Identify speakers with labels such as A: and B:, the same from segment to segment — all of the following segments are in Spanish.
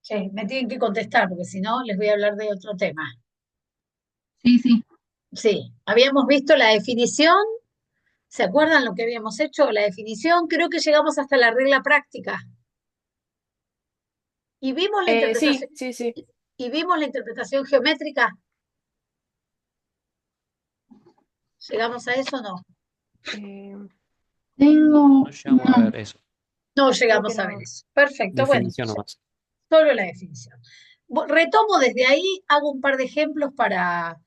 A: Sí, me tienen que contestar porque si no les voy a hablar de otro tema.
B: Sí, sí.
A: Sí, habíamos visto la definición, ¿se acuerdan lo que habíamos hecho? La definición, creo que llegamos hasta la regla práctica y vimos la interpretación,
B: Sí, sí, sí.
A: y vimos la interpretación geométrica. ¿Llegamos a eso o no?
B: Eh,
C: No
B: tengo,
C: llegamos a
B: no,
C: ver eso.
A: No
B: creo que
A: llegamos a ver
B: no.
A: eso. Perfecto, bueno,
C: Definición nomás.
A: solo la definición. Retomo desde ahí, hago un par de ejemplos para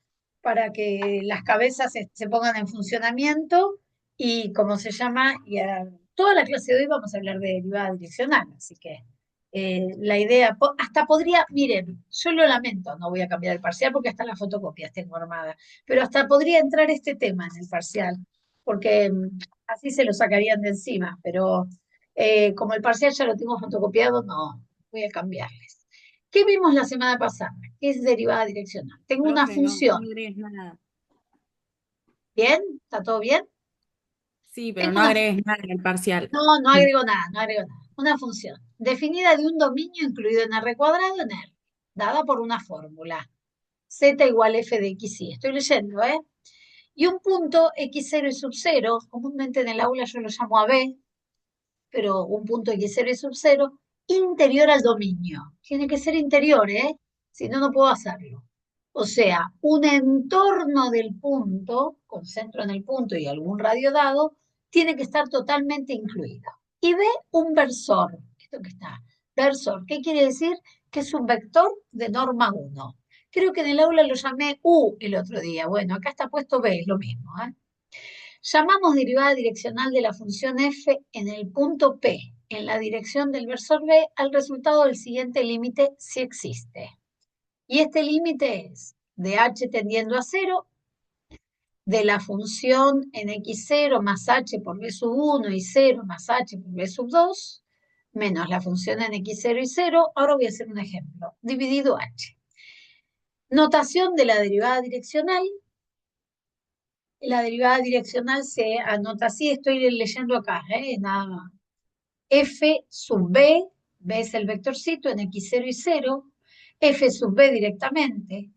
A: que las cabezas se pongan en funcionamiento y, como se llama, toda la clase de hoy vamos a hablar de derivada direccional, así que la idea, hasta podría, miren, yo lo lamento, no voy a cambiar el parcial porque hasta las fotocopias tengo armada, pero hasta podría entrar este tema en el parcial, porque así se lo sacarían de encima, pero como el parcial ya lo tengo fotocopiado, no, voy a cambiarles. ¿Qué vimos la semana pasada? ¿Qué es derivada direccional? Tengo una
B: Profe, no, no
A: función.
B: agregues nada.
A: ¿Bien? ¿Está todo bien?
B: Sí, pero
A: Tengo
B: no
A: una,
B: agregues nada en el parcial.
A: no, no agrego nada, no agrego nada. Una función definida de un dominio incluido en R cuadrado en R, dada por una fórmula. Z igual f de x y. Estoy leyendo, ¿eh? Y un punto x0 y sub 0, comúnmente en el aula yo lo llamo a b, pero un punto x0 y sub 0, interior al dominio. Tiene que ser interior, ¿eh? Si no, no puedo hacerlo. O sea, un entorno del punto, con centro en el punto y algún radio dado, tiene que estar totalmente incluido. Y ve un versor, esto que está, versor, ¿qué quiere decir? Que es un vector de norma 1. Creo que en el aula lo llamé U el otro día. Bueno, acá está puesto B, es lo mismo, ¿eh? Llamamos derivada direccional de la función f en el punto P, en la dirección del versor B, al resultado del siguiente límite si existe. Y este límite es de h tendiendo a cero, de la función en x0 más h por b sub 1 y 0 más h por b sub 2, menos la función en x0 y 0, ahora voy a hacer un ejemplo, dividido h. Notación de la derivada direccional. La derivada direccional se anota así, estoy leyendo acá, nada más. F sub B, B es el vectorcito en x0 y 0, F sub B directamente,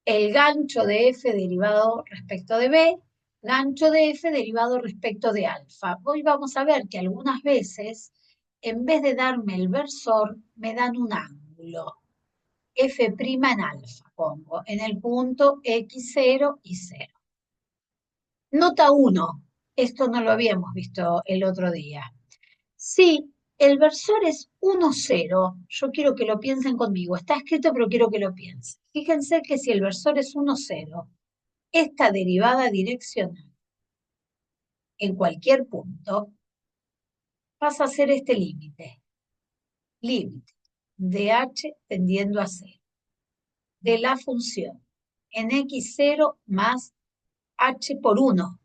A: el gancho de F derivado respecto de B, gancho de F derivado respecto de alfa. Hoy vamos a ver que algunas veces, en vez de darme el versor, me dan un ángulo. F' en alfa, pongo, en el punto x0 y 0. Nota 1, esto no lo habíamos visto el otro día. Si el versor es 1, 0, yo quiero que lo piensen conmigo, está escrito pero quiero que lo piensen. Fíjense que si el versor es 1, 0, esta derivada direccional en cualquier punto pasa a ser este límite, límite de h tendiendo a 0, de la función en x0 más h por 1,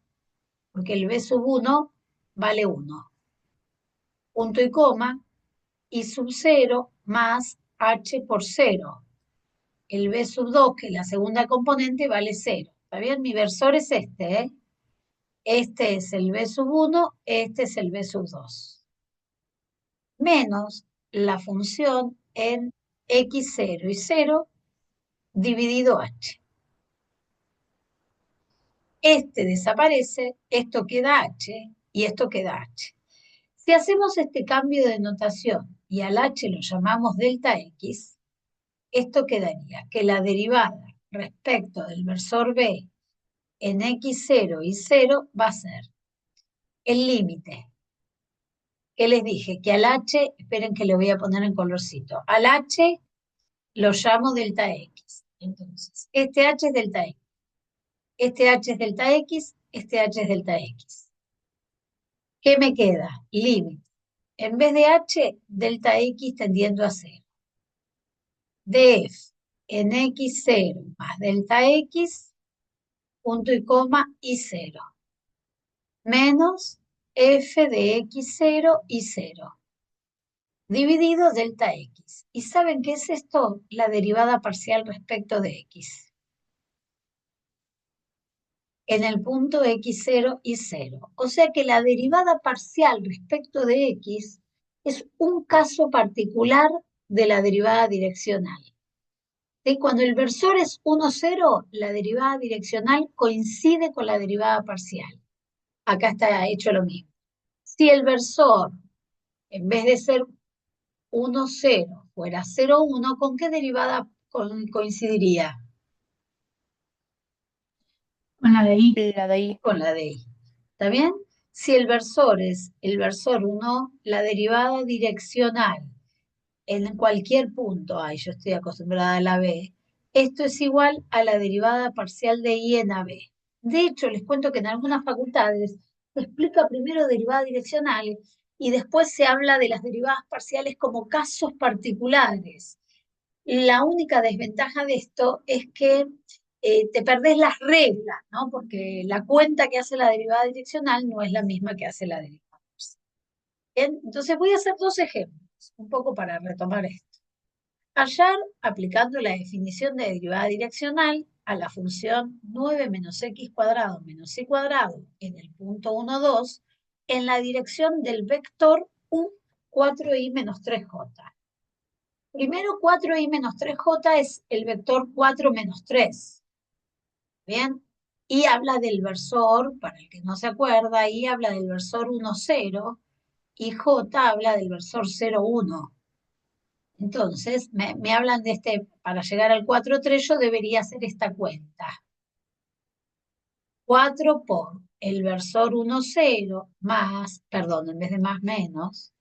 A: porque el b sub 1 vale 1, punto y coma, y sub 0 más h por 0. El b sub 2, que es la segunda componente, vale 0. ¿Está bien? Mi versor es este, ¿eh? Este es el b sub 1, este es el b sub 2. Menos la función en x0 y 0 dividido h. Este desaparece, esto queda h y esto queda h. Si hacemos este cambio de notación y al h lo llamamos delta x, esto quedaría que la derivada respecto del versor b en x0 y 0 va a ser el límite que les dije, que al h, esperen que le voy a poner en colorcito, al h lo llamo delta x. Entonces, este h es delta x, este h es delta x, este h es delta x. ¿Qué me queda? Límite. En vez de h, delta x tendiendo a 0. Df en x0 más delta x, punto y coma, y 0. Menos f de x0 y 0, dividido delta x. ¿Y saben qué es esto? La derivada parcial respecto de x. En el punto x0 y 0. O sea que la derivada parcial respecto de x es un caso particular de la derivada direccional. ¿Sí? Cuando el versor es 1, 0, la derivada direccional coincide con la derivada parcial. Acá está hecho lo mismo. Si el versor, en vez de ser 1, 0, fuera 0, 1, ¿con qué derivada coincidiría?
C: Con la de I.
B: La de ahí.
A: Con la de I. ¿Está bien? Si el versor es el versor 1, la derivada direccional en cualquier punto, ay, yo estoy acostumbrada a la B, esto es igual a la derivada parcial de I en AB. De hecho, les cuento que en algunas facultades se explica primero derivadas direccionales y después se habla de las derivadas parciales como casos particulares. La única desventaja de esto es que te perdés las reglas, ¿no? Porque la cuenta que hace la derivada direccional no es la misma que hace la derivada parcial. Bien, entonces voy a hacer dos ejemplos, un poco para retomar esto. Hallar, aplicando la definición de derivada direccional a la función 9 menos x cuadrado menos y cuadrado en el punto 1, 2, en la dirección del vector u 4i menos 3j. Primero 4i menos 3j es el vector 4 menos 3. ¿Bien? Y habla del versor, para el que no se acuerda, y habla del versor 1, 0, y j habla del versor 0, 1. Entonces, me hablan de para llegar al 4, 3, yo debería hacer esta cuenta. 4 por el versor 1, 0, más, perdón, en vez de más, menos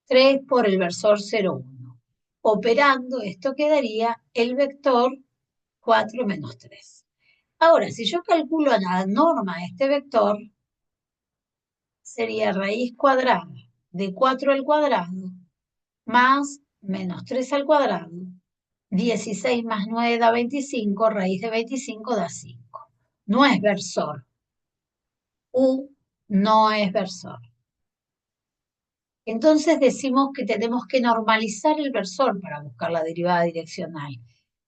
A: 3 por el versor 0, 1. Operando, esto quedaría el vector 4 menos 3. Ahora, si yo calculo la norma de este vector, sería raíz cuadrada de 4 al cuadrado más menos 3 al cuadrado. 16 más 9 da 25, raíz de 25 da 5. No es versor. U no es versor. Entonces decimos que tenemos que normalizar el versor para buscar la derivada direccional.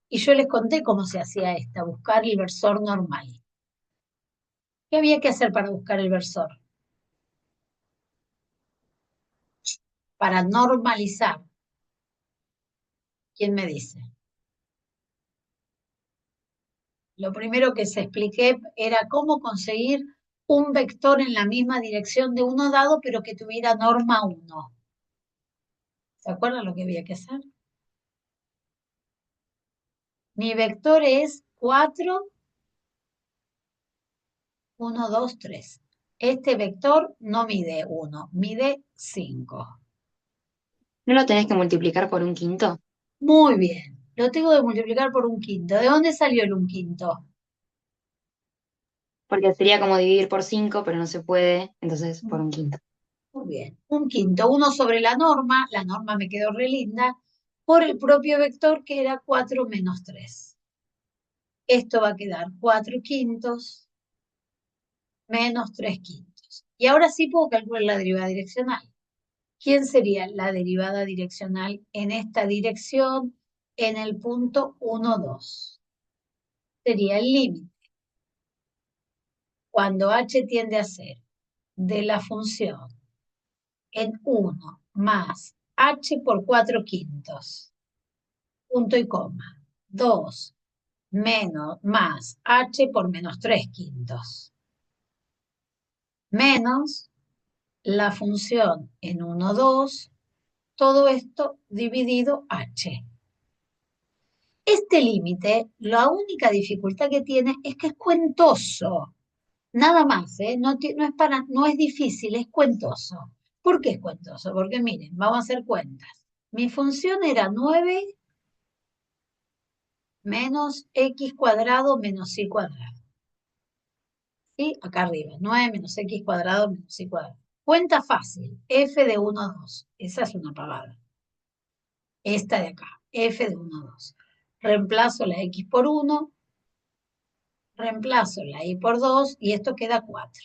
A: Y yo les conté cómo se hacía esta, buscar el versor normal. ¿Qué había que hacer para buscar el versor? Para normalizar. ¿Quién me dice? Lo primero que se expliqué era cómo conseguir un vector en la misma dirección de uno dado, pero que tuviera norma 1. ¿Se acuerdan lo que había que hacer? Mi vector es 4, 1, 2, 3. Este vector no mide 1, mide 5.
D: ¿No lo tenés que multiplicar por un quinto?
A: Muy bien. Lo tengo que multiplicar por un quinto. ¿De dónde salió el un quinto?
D: Porque sería como dividir por 5, pero no se puede, entonces por un quinto.
A: Muy bien. Un quinto. 1 sobre la norma me quedó re linda, por el propio vector que era 4 menos 3. Esto va a quedar 4 quintos menos 3 quintos. Y ahora sí puedo calcular la derivada direccional. ¿Quién sería la derivada direccional en esta dirección en el punto 1, 2? Sería el límite. Cuando h tiende a ser de la función en 1 más h por 4 quintos, punto y coma, 2 menos más h por menos 3 quintos, menos la función en 1, 2, todo esto dividido h. Este límite, la única dificultad que tiene es que es cuentoso. Nada más, ¿eh? No es difícil, es cuentoso. ¿Por qué es cuentoso? Porque miren, vamos a hacer cuentas. Mi función era 9 menos x cuadrado menos y cuadrado. ¿Sí? Acá arriba, 9 menos x cuadrado menos y cuadrado. Cuenta fácil, f de 1 a 2. Esa es una pavada. Esta de acá, f de 1 a 2. Reemplazo la x por 1, reemplazo la y por 2 y esto queda 4.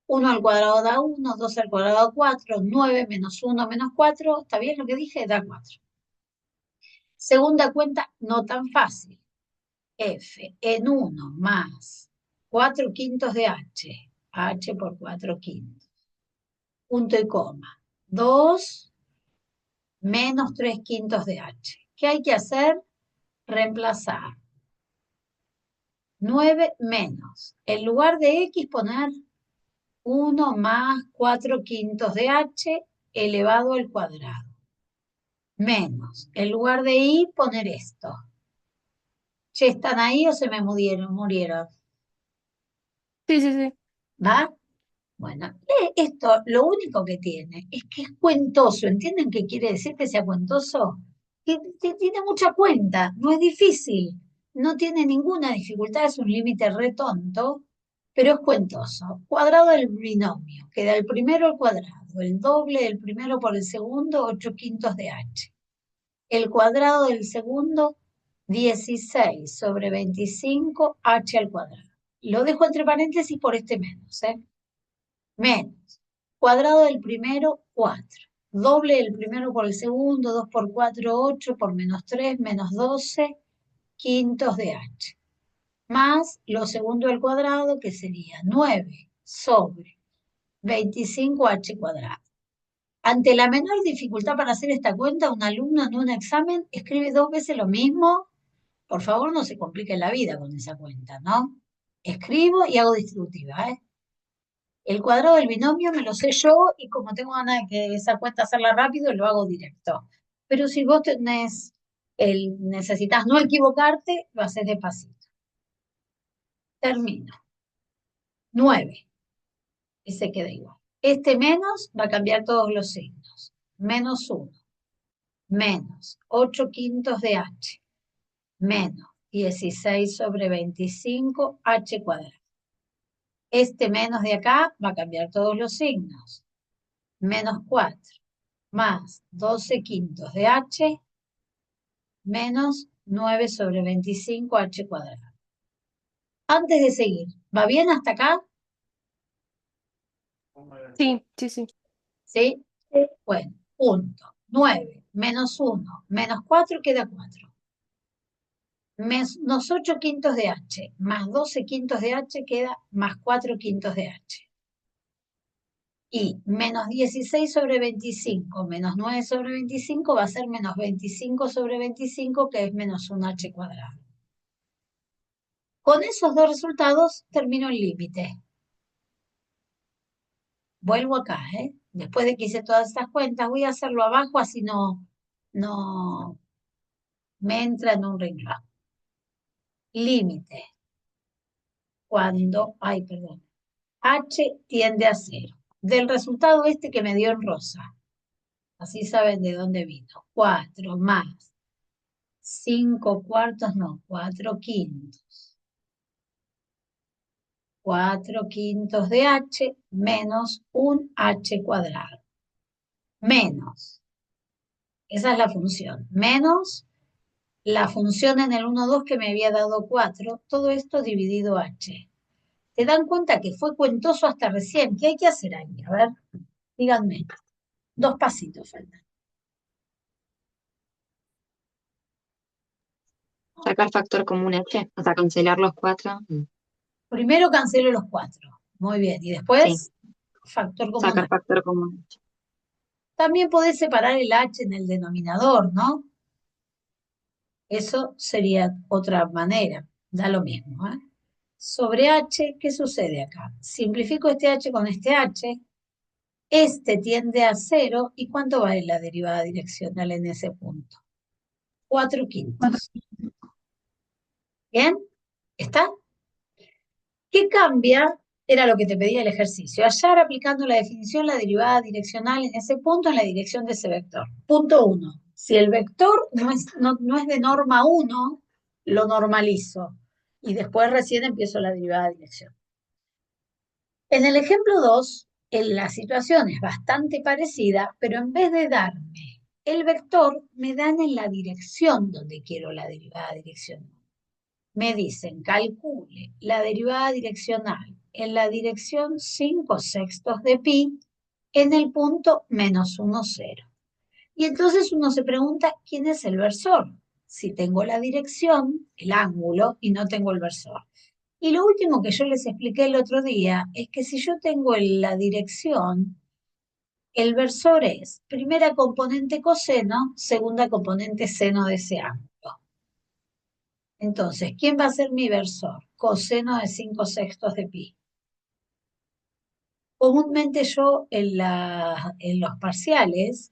A: 1 al cuadrado da 1, 2 al cuadrado da 4, 9 menos 1 menos 4, ¿está bien lo que dije? Da 4. Segunda cuenta, no tan fácil. F en 1 más 4 quintos de h, h por 4 quintos, punto y coma. 2 menos 3 quintos de h. ¿Qué hay que hacer? Reemplazar 9 menos. En lugar de x poner 1 más 4 quintos de h elevado al cuadrado. Menos. En lugar de y poner esto. Che, ¿están ahí o se me murieron?
B: Sí, sí, sí.
A: ¿Va? Bueno, esto lo único que tiene es que es cuentoso. ¿Entienden qué quiere decir que sea cuentoso? Que tiene mucha cuenta, no es difícil, no tiene ninguna dificultad, es un límite re tonto, pero es cuentoso. Cuadrado del binomio, queda el primero al cuadrado, el doble del primero por el segundo, 8 quintos de h. El cuadrado del segundo, 16 sobre 25 h al cuadrado. Lo dejo entre paréntesis por este menos, ¿eh? Menos. Cuadrado del primero, 4. Doble del primero por el segundo, 2 por 4, 8, por menos 3, menos 12, quintos de h. Más lo segundo al cuadrado, que sería 9 sobre 25h cuadrado. Ante la menor dificultad para hacer esta cuenta, un alumno en un examen escribe 2 veces lo mismo. Por favor, no se complique la vida con esa cuenta, ¿no? Escribo y hago distributiva, ¿eh? El cuadrado del binomio me lo sé yo y como tengo ganas de que esa cuenta hacerla rápido, lo hago directo. Pero si vos necesitas no equivocarte, lo haces despacito. Termino. 9. Y se queda igual. Este menos va a cambiar todos los signos. Menos 1. Menos 8 quintos de h. Menos 16 sobre 25 h cuadrado. Este menos de acá va a cambiar todos los signos. Menos 4. Más 12 quintos de h menos 9 sobre 25 h cuadrado. Antes de seguir, ¿va bien hasta acá?
B: Sí, sí, sí.
A: ¿Sí? Bueno, punto. 9 menos 1 menos 4 queda 4. Menos 8 quintos de h más 12 quintos de h queda más 4 quintos de h. Y menos 16 sobre 25 menos 9 sobre 25 va a ser menos 25 sobre 25, que es menos 1h cuadrado. Con esos dos resultados termino el límite. Vuelvo acá, ¿eh? Después de que hice todas estas cuentas, voy a hacerlo abajo, así no me entra en un renglón. Límite. Cuando, perdón, h tiende a 0. Del resultado este que me dio en rosa. Así saben de dónde vino. 4 más 5 cuartos, no, 4 quintos. 4 quintos de h menos un h cuadrado. Menos. Esa es la función. Menos la función en el 1, 2 que me había dado 4. Todo esto dividido h. ¿Se dan cuenta que fue cuentoso hasta recién? ¿Qué hay que hacer ahí? A ver, díganme. 2 pasitos faltan.
D: Sacar factor común h, o sea, cancelar los 4.
A: Primero cancelo los 4. Muy bien. Y
D: Sí,
A: después, factor común
D: sacar
A: h.
D: factor común h.
A: También podés separar el h en el denominador, ¿no? Eso sería otra manera. Da lo mismo, ¿eh? Sobre h, ¿qué sucede acá? Simplifico este h con este h. Este tiende a 0. ¿Y cuánto vale la derivada direccional en ese punto? 4 quintos. ¿Bien? ¿Está? ¿Qué cambia? Era lo que te pedía el ejercicio. Hallar aplicando la definición la derivada direccional en ese punto en la dirección de ese vector. Punto 1. Si el vector no es de norma 1, lo normalizo. Y después recién empiezo la derivada dirección. En el ejemplo 2, la situación es bastante parecida, pero en vez de darme el vector, me dan en la dirección donde quiero la derivada direccional. Me dicen, calcule la derivada direccional en la dirección 5 sextos de pi en el punto menos 1, 0. Y entonces uno se pregunta, ¿quién es el versor? Si tengo la dirección, el ángulo, y no tengo el versor. Y lo último que yo les expliqué el otro día es que si yo tengo la dirección, El versor es primera componente coseno, segunda componente seno de ese ángulo. Entonces, ¿quién va a ser mi versor? Coseno de 5/6 de pi. Comúnmente yo en los parciales,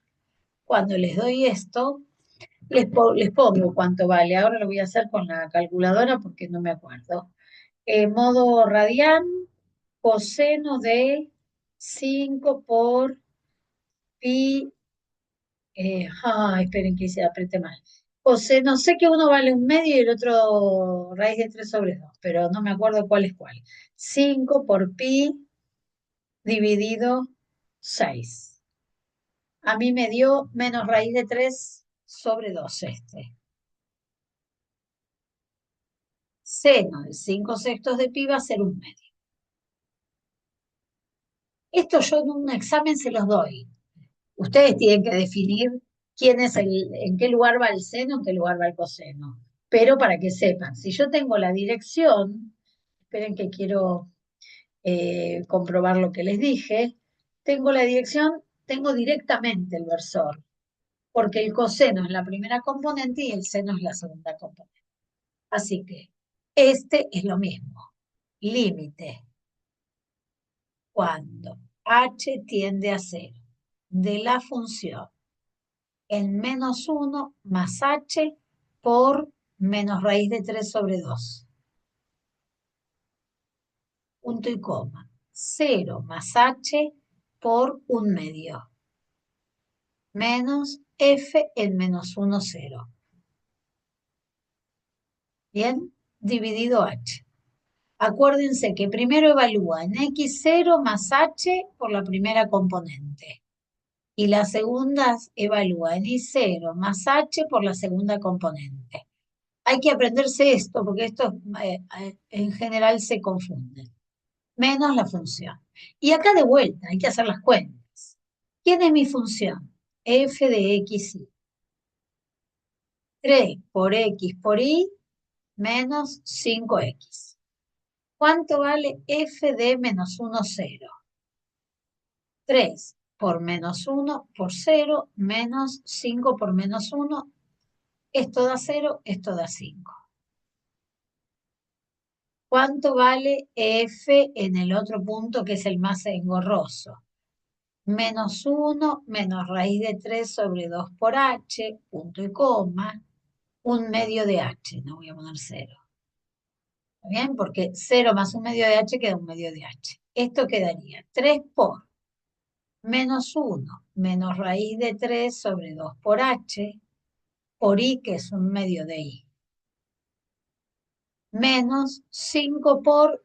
A: cuando les doy esto, les pongo cuánto vale. Ahora lo voy a hacer con la calculadora porque no me acuerdo. Modo radian, coseno de 5 por pi. Esperen que se apriete mal. Coseno, sé que uno vale 1/2 y el otro raíz de 3/2, pero no me acuerdo cuál es cuál. 5 por pi dividido 6. A mí me dio menos raíz de 3/2 este. Seno de 5/6 de pi va a ser 1/2. Esto yo en un examen se los doy. Ustedes tienen que definir en qué lugar va el seno, en qué lugar va el coseno. Pero para que sepan, si yo tengo la dirección, esperen que quiero comprobar lo que les dije, tengo la dirección, tengo directamente el versor, porque el coseno es la primera componente y el seno es la segunda componente. Así que este es lo mismo. Límite cuando h tiende a 0 de la función en -1 más h por menos raíz de 3/2. Punto y coma. 0 más h por 1/2. Menos f en -1, 0. Bien, dividido h. Acuérdense que primero evalúan x0 más h por la primera componente. Y la segunda evalúa en I0 más H por la segunda componente. Hay que aprenderse esto porque esto en general se confunde. Menos la función. Y acá de vuelta hay que hacer las cuentas. ¿Quién es mi función? F de XY. 3 por X por Y menos 5X. ¿Cuánto vale F de -1, 0? 3 por -1 por 0 menos 5 por -1. Esto da 0, esto da 5. ¿Cuánto vale F en el otro punto que es el más engorroso? -1 menos raíz de 3/2 por h, punto y coma, 1/2 de h, no voy a poner 0. ¿Está bien? Porque 0 más 1/2 de h queda 1/2 de h. Esto quedaría 3 por -1 menos raíz de 3/2 por h, por i que es 1/2 de i. Menos 5 por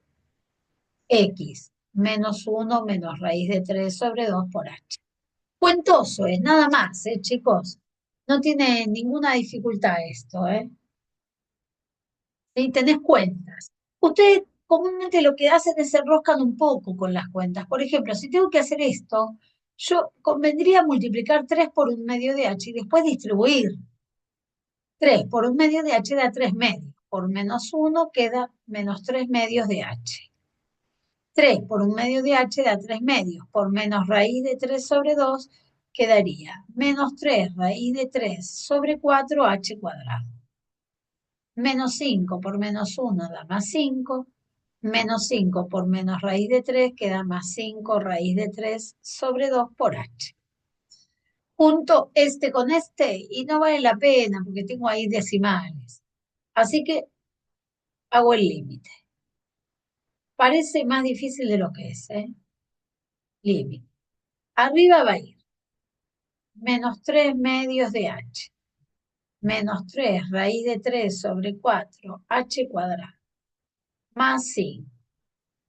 A: x, -1 menos raíz de 3/2 por h. Cuentoso es, nada más, chicos. No tiene ninguna dificultad esto, ¿eh? Y tenés cuentas. Ustedes comúnmente lo que hacen es se enroscan un poco con las cuentas. Por ejemplo, si tengo que hacer esto, yo convendría multiplicar 3 por 1/2 de h y después distribuir. 3 por 1/2 de h da 3/2. Por -1 queda menos 3/2 de h. 3 por 1/2 de h da 3/2. Por menos raíz de 3/2 quedaría menos 3 raíz de 3/4 h cuadrado. Menos 5 por -1 da más 5. Menos 5 por menos raíz de 3 queda más 5 raíz de 3/2 por h. Junto este con este y no vale la pena porque tengo ahí decimales. Así que hago el límite. Parece más difícil de lo que es, ¿eh? Límite. Arriba va a ir menos 3/2 de h, menos 3 raíz de 3/4 h cuadrado, más 5,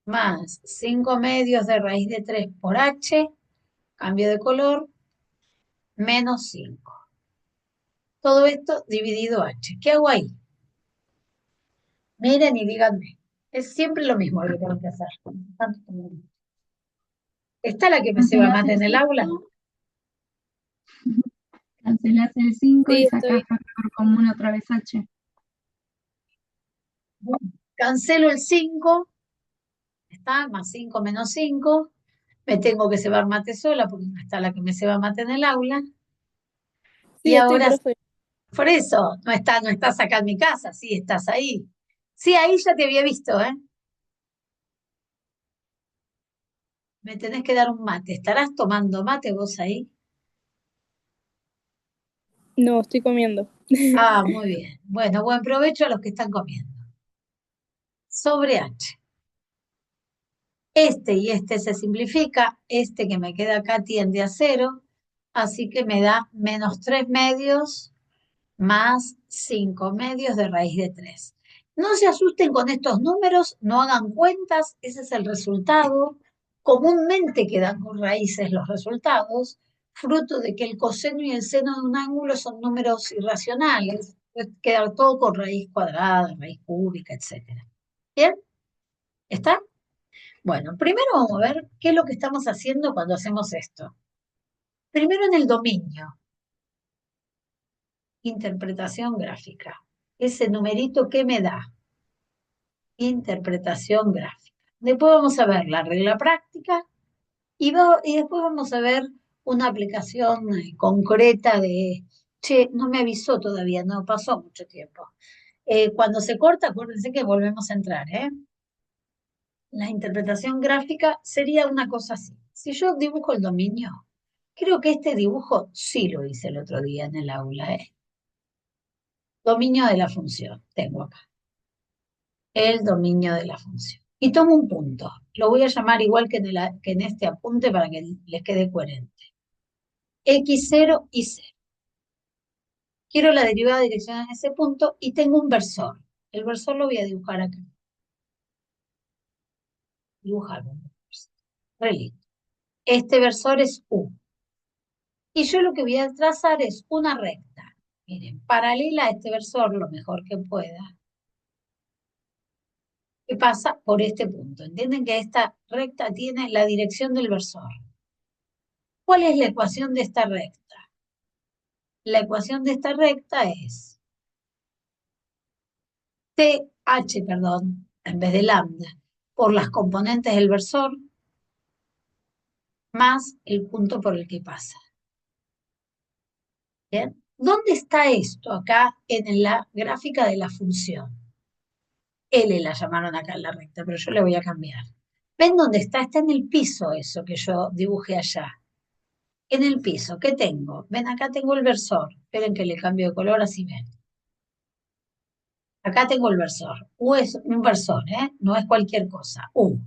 A: más 5/2 de raíz de 3 por h, cambio de color, menos 5. Todo esto dividido h. ¿Qué hago ahí? Miren y díganme. Es siempre lo mismo lo que tengo que hacer. ¿Está la que me se va más en el aula?
C: Cancelás el 5 y
B: Sí,
C: sacás
B: estoy.
C: factor común otra vez h.
A: Bueno, cancelo el 5, está, más 5 menos 5, Me tengo que cebar mate sola porque no está la que me ceba mate en el aula. Y
B: Sí, estoy
A: ahora,
B: por afuera.
A: por eso, no estás acá en mi casa, sí, estás ahí. Sí, ahí ya te había visto, ¿eh? Me tenés que dar un mate. ¿Estarás tomando mate vos ahí?
B: No, estoy comiendo.
A: Ah, muy bien. Bueno, buen provecho a los que están comiendo. Sobre H. Este y este se simplifica. Este que me queda acá tiende a cero. Así que me da -3 medios más 5 medios de raíz de 3. No se asusten con estos números, no hagan cuentas, ese es el resultado. Comúnmente quedan con raíces los resultados, fruto de que el coseno y el seno de un ángulo son números irracionales. Puede quedar todo con raíz cuadrada, raíz cúbica, etcétera. ¿Bien? ¿Está? Bueno, primero vamos a ver qué es lo que estamos haciendo cuando hacemos esto. Primero en el dominio, interpretación gráfica. Ese numerito, ¿qué me da? Interpretación gráfica. Después vamos a ver la regla práctica y después vamos a ver una aplicación concreta de, che, no me avisó todavía, no pasó mucho tiempo. Cuando se corta, acuérdense que volvemos a entrar, ¿eh? La interpretación gráfica sería una cosa así. Si yo dibujo el dominio, creo que este dibujo sí lo hice el otro día en el aula, ¿eh? Dominio de la función, tengo acá. El dominio de la función. Y tomo un punto. Lo voy a llamar igual que en este apunte para que les quede coherente. X0 y 0. Quiero la derivada direccional en ese punto y tengo un versor. El versor lo voy a dibujar acá. Dibujar un versor. Re lindo. Este versor es U. Y yo lo que voy a trazar es una recta. Miren, paralela a este versor lo mejor que pueda. Que pasa por este punto. ¿Entienden que esta recta tiene la dirección del versor? ¿Cuál es la ecuación de esta recta? La ecuación de esta recta es TH, perdón, en vez de lambda, por las componentes del versor más el punto por el que pasa. ¿Bien? ¿Dónde está esto acá en la gráfica de la función? L la llamaron acá en la recta, pero yo le voy a cambiar. ¿Ven dónde está? Está en el piso eso que yo dibujé allá. En el piso, ¿qué tengo? Ven, acá tengo el versor. Esperen que le cambio de color, así ven. Acá tengo el versor. U es un versor, ¿eh? No es cualquier cosa. U.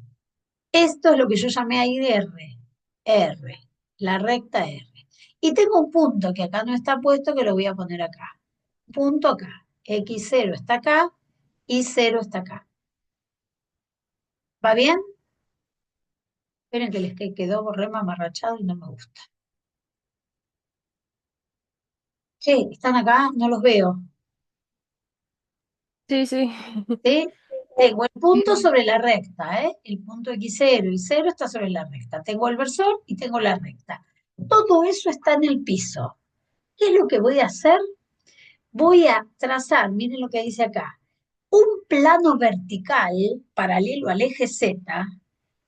A: Esto es lo que yo llamé ahí de R. R. La recta R. Y tengo un punto que acá no está puesto que lo voy a poner acá. Punto acá. X0 está acá y 0 está acá. ¿Va bien? Esperen que les quedó re mamarrachado y no me gusta. Che, ¿están acá? No los veo.
B: Sí, sí.
A: ¿Sí? Tengo el punto sobre la recta, ¿eh? El punto X0 y 0 está sobre la recta. Tengo el versor y tengo la recta. Todo eso está en el piso. ¿Qué es lo que voy a hacer? Voy a trazar, miren lo que dice acá, un plano vertical paralelo al eje Z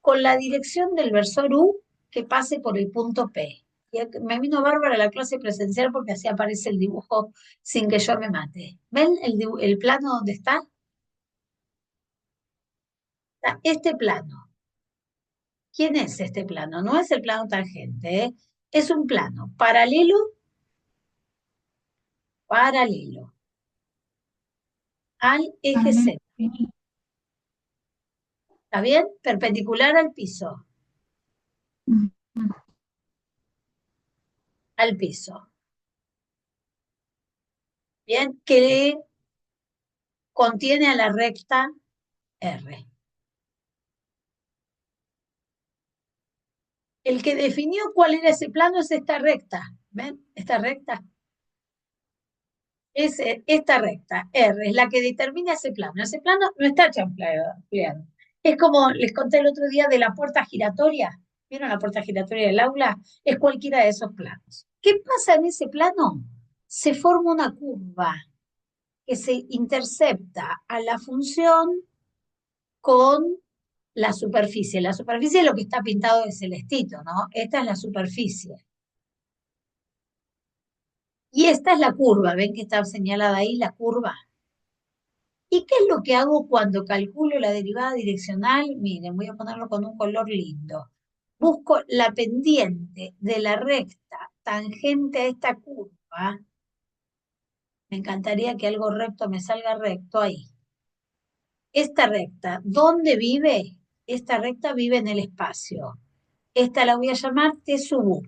A: con la dirección del versor U que pase por el punto P. Y me vino bárbara la clase presencial porque así aparece el dibujo sin que yo me mate. ¿Ven el plano donde está? Está este plano. ¿Quién es este plano? No es el plano tangente, ¿eh? Es un plano paralelo al eje
C: Paralelo.
A: Z. ¿Está bien? Perpendicular al piso. Al piso. Bien, que contiene a la recta R. El que definió cuál era ese plano es esta recta. ¿Ven? Esta recta. Es esta recta, R, es la que determina ese plano. Ese plano no está champleado. Es como les conté el otro día de la puerta giratoria. ¿Vieron la puerta giratoria del aula? Es cualquiera de esos planos. ¿Qué pasa en ese plano? Se forma una curva que se intercepta a la función con la superficie. La superficie es lo que está pintado de celestito, ¿no? Esta es la superficie. Y esta es la curva, ¿ven que está señalada ahí la curva? ¿Y qué es lo que hago cuando calculo la derivada direccional? Miren, voy a ponerlo con un color lindo. Busco la pendiente de la recta tangente a esta curva. Me encantaría que algo recto me salga recto ahí. Esta recta, ¿dónde vive? Esta recta vive en el espacio. Esta la voy a llamar T sub U.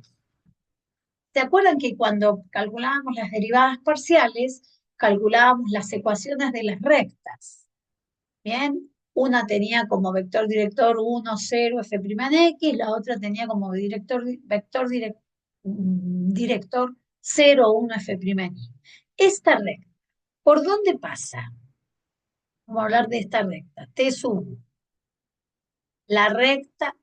A: ¿Se acuerdan que cuando calculábamos las derivadas parciales, calculábamos las ecuaciones de las rectas? Bien, una tenía como vector director 1, 0, f' en x, la otra tenía como director 0, 1, f' en y. Esta recta, ¿por dónde pasa? Vamos a hablar de esta recta, T sub U. La recta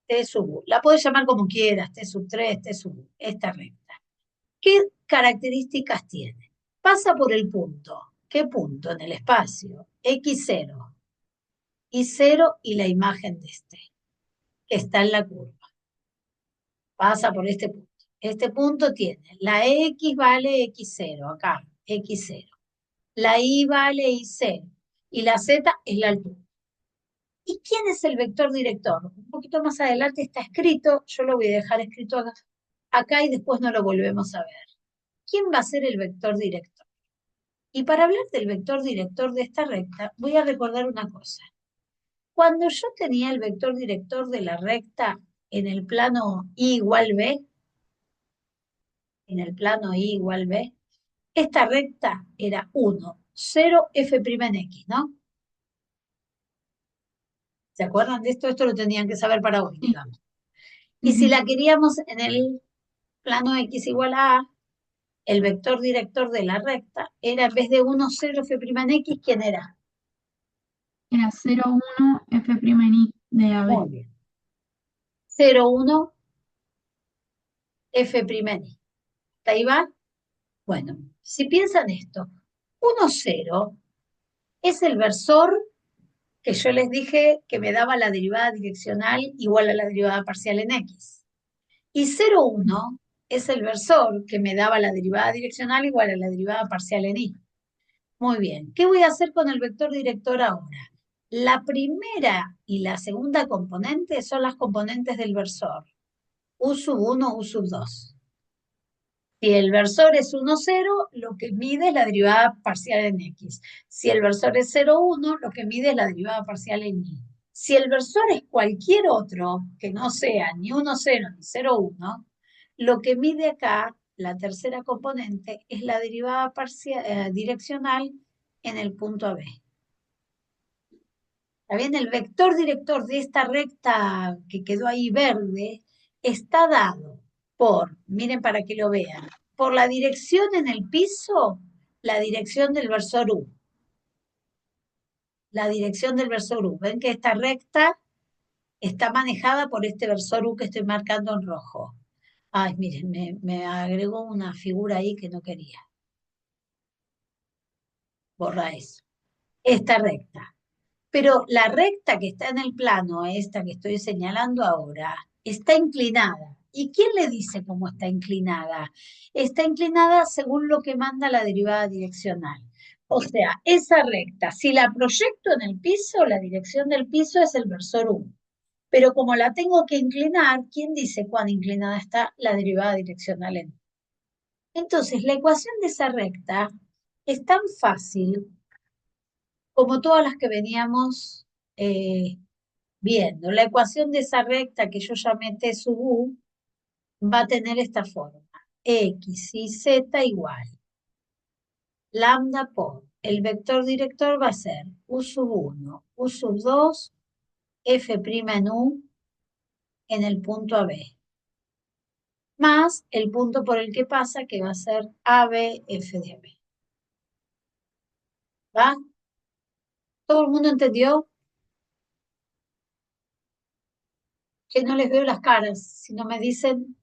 A: T sub U. La puedes llamar como quieras, T sub 3, T sub U, esta recta. ¿Qué características tiene? Pasa por el punto. ¿Qué punto? En el espacio. X0. Y 0 y la imagen de este, que está en la curva. Pasa por este punto. Este punto tiene, la X vale X0, acá, X0. La Y vale Y0. Y la Z es la altura. ¿Y quién es el vector director? Un poquito más adelante está escrito, yo lo voy a dejar escrito acá y después no lo volvemos a ver. ¿Quién va a ser el vector director? Y para hablar del vector director de esta recta, voy a recordar una cosa. Cuando yo tenía el vector director de la recta en el plano I igual B, esta recta era 1, 0, f' en x, ¿no? ¿Se acuerdan de esto? Esto lo tenían que saber para hoy, digamos. Y si la queríamos en el plano x igual a A, el vector director de la recta era, en vez de 1, 0, f' en x, ¿quién era?
C: Era 0, 1, f' en y de AB.
A: Muy bien. 0, 1, f' en y. ¿Hasta ahí va? Bueno, si piensan esto, 1, 0 es el versor que yo les dije que me daba la derivada direccional igual a la derivada parcial en x. Y 0, 1 es el versor que me daba la derivada direccional igual a la derivada parcial en y. Muy bien, ¿qué voy a hacer con el vector director ahora? La primera y la segunda componente son las componentes del versor. U sub 1, U sub 2. Si el versor es 1, 0, lo que mide es la derivada parcial en x. Si el versor es 0, 1, lo que mide es la derivada parcial en y. Si el versor es cualquier otro, que no sea ni 1, 0 ni 0, 1, lo que mide acá, la tercera componente, es la derivada parcial, direccional en el punto AB. ¿Está bien? El vector director de esta recta que quedó ahí verde está dado por, miren para que lo vean, por la dirección en el piso, la dirección del versor U. La dirección del versor U. Ven que esta recta está manejada por este versor U que estoy marcando en rojo. Ay, miren, me agregó una figura ahí que no quería. Borra eso. Esta recta. Pero la recta que está en el plano, esta que estoy señalando ahora, está inclinada. ¿Y quién le dice cómo está inclinada? Está inclinada según lo que manda la derivada direccional. O sea, esa recta, si la proyecto en el piso, la dirección del piso es el versor 1. Pero como la tengo que inclinar, ¿quién dice cuán inclinada está la derivada direccional en? Entonces, la ecuación de esa recta es tan fácil como todas las que veníamos eh, viendo. La ecuación de esa recta que yo llamé T sub U va a tener esta forma. X y Z igual. Lambda por el vector director va a ser U sub 1, U sub 2, F' en U en el punto AB. Más el punto por el que pasa, que va a ser AB, F de AB. ¿Va? ¿Todo el mundo entendió? Que no les veo las caras, si no me dicen,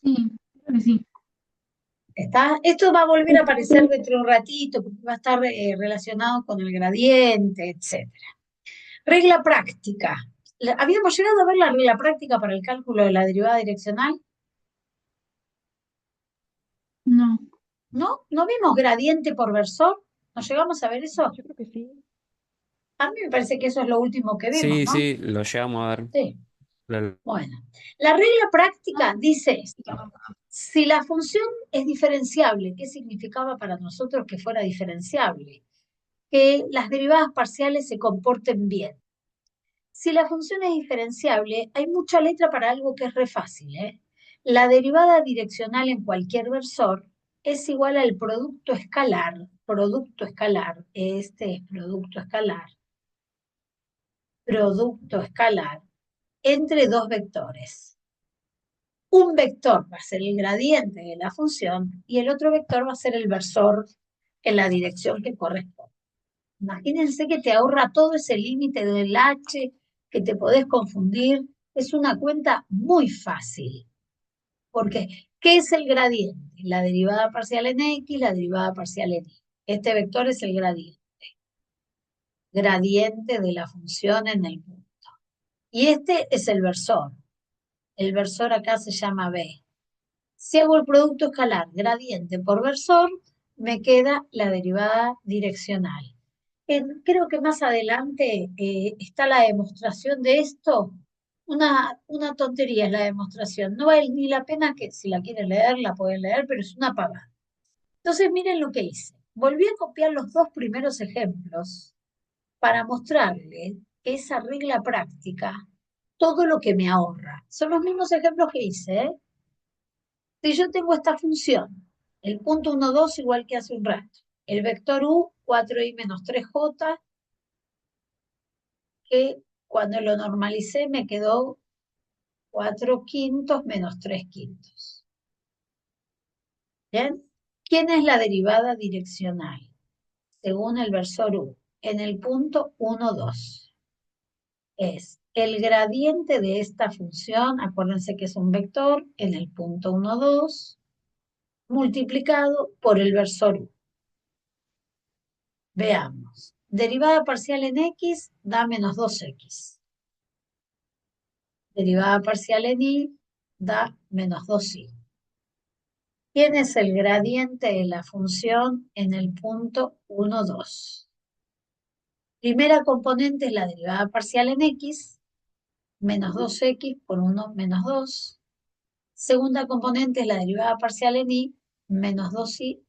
C: Sí, creo que sí.
A: ¿está? Esto va a volver a aparecer dentro de un ratito, porque va a estar relacionado con el gradiente, etc. Regla práctica. ¿Habíamos llegado a ver la regla práctica para el cálculo de la derivada direccional?
C: No.
A: ¿No? ¿No vimos gradiente por versor? ¿No llegamos a ver eso?
B: Yo creo que sí.
A: A mí me parece que eso es lo último que vimos,
E: Sí,
A: ¿no?
E: sí, lo llegamos a ver.
A: Sí.
E: Lo-
A: Bueno, la regla práctica dice esto. Si la función es diferenciable, ¿qué significaba para nosotros que fuera diferenciable? Que las derivadas parciales se comporten bien. Si la función es diferenciable, hay mucha letra para algo que es re fácil, ¿eh? La derivada direccional en cualquier versor es igual al producto escalar, este es producto escalar, entre dos vectores. Un vector va a ser el gradiente de la función y el otro vector va a ser el versor en la dirección que corresponde. Imagínense que te ahorra todo ese límite del H, que te podés confundir. Es una cuenta muy fácil. Porque, ¿qué es el gradiente? La derivada parcial en X, la derivada parcial en Y. Este vector es el gradiente. Gradiente de la función en el punto. Y este es el versor. El versor acá se llama B. Si hago el producto escalar gradiente por versor, me queda la derivada direccional. Creo que más adelante está la demostración de esto. Una tontería es la demostración. No vale ni la pena que si la quieren leer, la pueden leer, pero es una pavada. Entonces, miren lo que hice. Volví a copiar los dos primeros ejemplos para mostrarles que esa regla práctica, todo lo que me ahorra. Son los mismos ejemplos que hice, ¿eh? Si yo tengo esta función, el punto 1, 2 igual que hace un rato, el vector u, 4i menos 3j, que cuando lo normalicé me quedó 4 quintos menos 3 quintos. ¿Bien? ¿Quién es la derivada direccional? Según el versor u, en el punto 1, 2. Es el gradiente de esta función, acuérdense que es un vector, en el punto 1, 2, multiplicado por el versor u. Veamos. Derivada parcial en x da menos 2x. Derivada parcial en y da menos 2y. ¿Quién es el gradiente de la función en el punto 1, 2? Primera componente es la derivada parcial en x, menos 2x por 1 menos 2. Segunda componente es la derivada parcial en y, menos 2y,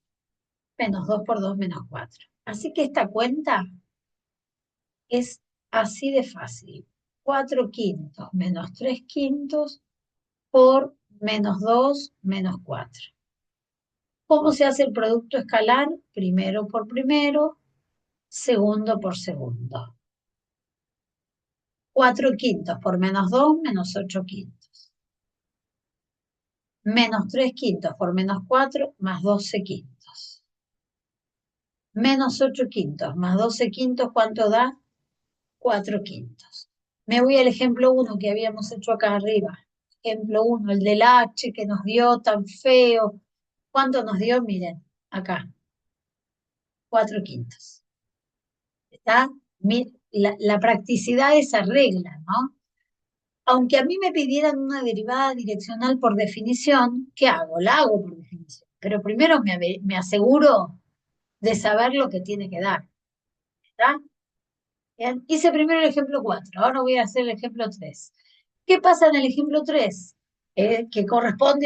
A: menos 2 por 2 menos 4. Así que esta cuenta es así de fácil. 4 quintos menos 3 quintos por menos 2 menos 4. ¿Cómo se hace el producto escalar? Primero por primero, segundo por segundo. 4 quintos por menos 2, menos 8 quintos. Menos 3 quintos por menos 4, más 12 quintos. Menos 8 quintos más 12 quintos, ¿cuánto da? 4 quintos. Me voy al ejemplo 1 que habíamos hecho acá arriba. Ejemplo 1, el del H que nos dio tan feo. ¿Cuánto nos dio? Miren, acá. 4 quintos. ¿Está? La practicidad de esa regla, ¿no? Aunque a mí me pidieran una derivada direccional por definición, ¿qué hago? La hago por definición. Pero primero me aseguro de saber lo que tiene que dar. ¿Está? Bien, hice primero el ejemplo 4, ahora voy a hacer el ejemplo 3. ¿Qué pasa en el ejemplo 3? Que corresponde a